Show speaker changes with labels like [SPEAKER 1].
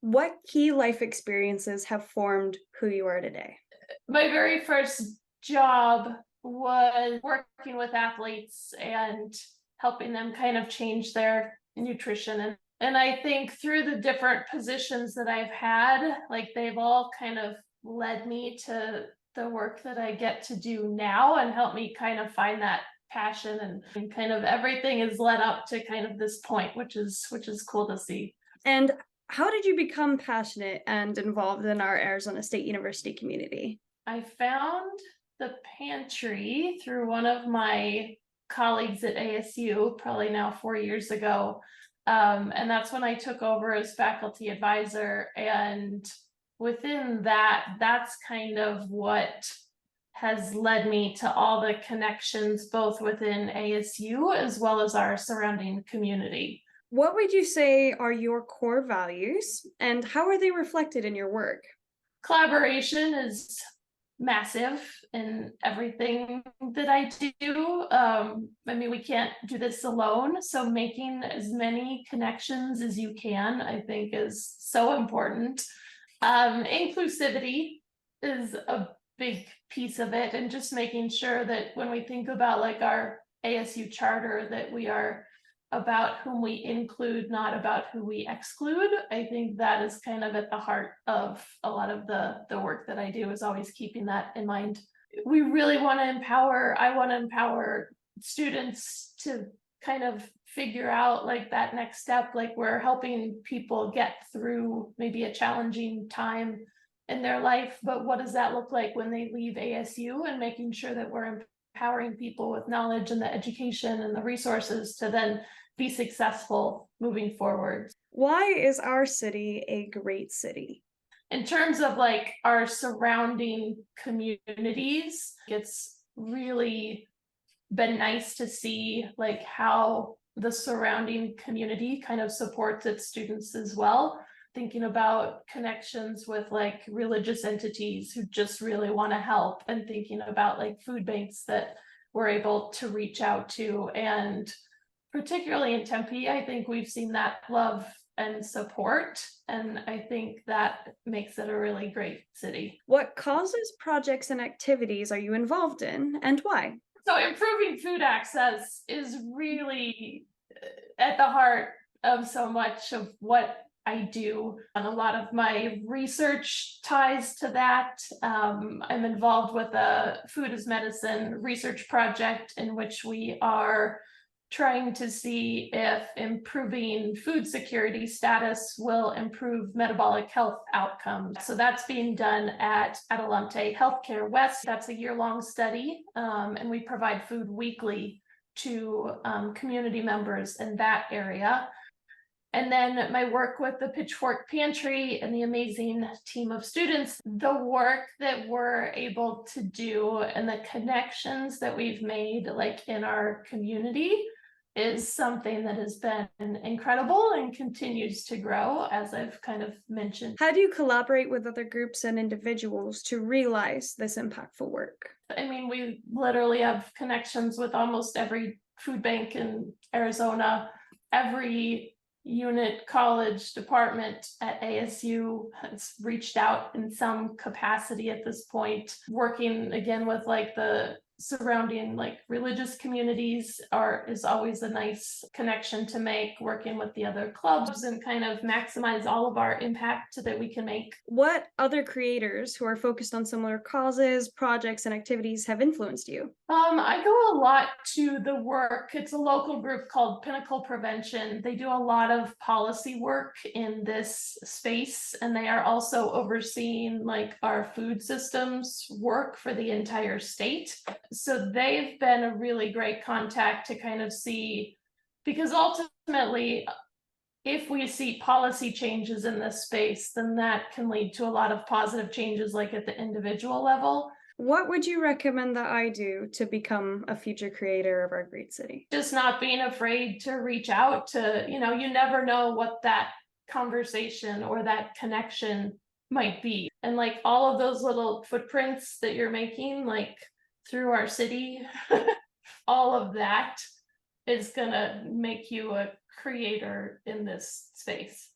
[SPEAKER 1] What key life experiences have formed who you are today?
[SPEAKER 2] My very first job was working with athletes and helping them kind of change their nutrition. And I think through the different positions that I've had, like they've all kind of led me to the work that I get to do now and help me kind of find that passion and kind of everything is led up to kind of this point, which is cool to see.
[SPEAKER 1] And how did you become passionate and involved in our Arizona State University community?
[SPEAKER 2] I found the pantry through one of my colleagues at ASU, probably now 4 years ago. And that's when I took over as faculty advisor. And within that, that's kind of what has led me to all the connections, both within ASU as well as our surrounding community.
[SPEAKER 1] What would you say are your core values and how are they reflected in your work?
[SPEAKER 2] Collaboration is massive in everything that I do. I mean, we can't do this alone. So making as many connections as you can, I think, is so important. Inclusivity is a big piece of it, and just making sure that when we think about like our ASU charter, that we are about whom we include, not about who we exclude. I think that is kind of at the heart of a lot of the work that I do, is always keeping that in mind. We really want to empower, I want to empower students to kind of figure out like that next step. Like we're helping people get through maybe a challenging time in their life, but what does that look like when they leave ASU, and making sure that we're empowering people with knowledge and the education and the resources to then be successful moving forward.
[SPEAKER 1] Why is our city a great city?
[SPEAKER 2] In terms of like our surrounding communities, it's really been nice to see like how the surrounding community kind of supports its students as well. Thinking about connections with like religious entities who just really want to help, and thinking about like food banks that we're able to reach out to. And particularly in Tempe, I think we've seen that love and support. And I think that makes it a really great city.
[SPEAKER 1] What causes, projects, and activities are you involved in and why?
[SPEAKER 2] So, improving food access is really at the heart of so much of what I do. And a lot of my research ties to that. I'm involved with a food as medicine research project in which we are trying to see if improving food security status will improve metabolic health outcomes. So that's being done at Adelante Healthcare West. That's a year-long study, and we provide food weekly to community members in that area. And then my work with the Pitchfork Pantry and the amazing team of students, the work that we're able to do and the connections that we've made like in our community is something that has been incredible and continues to grow, as I've kind of mentioned.
[SPEAKER 1] How do you collaborate with other groups and individuals to realize this impactful work?
[SPEAKER 2] I mean, we literally have connections with almost every food bank in Arizona, every unit, college, department at ASU has reached out in some capacity at this point. Working again with like the surrounding like religious communities is always a nice connection to make, working with the other clubs and kind of maximize all of our impact that we can make.
[SPEAKER 1] What other creators who are focused on similar causes, projects, and activities have influenced you?
[SPEAKER 2] I go a lot to the work. It's a local group called Pinnacle Prevention. They do a lot of policy work in this space, and they are also overseeing like our food systems work for the entire state. So they've been a really great contact to kind of see, because ultimately, if we see policy changes in this space, then that can lead to a lot of positive changes like at the individual level.
[SPEAKER 1] What would you recommend that I do to become a future creator of our great city?
[SPEAKER 2] Just not being afraid to reach out to, you never know what that conversation or that connection might be. And like all of those little footprints that you're making, like through our city, all of that is gonna make you a creator in this space.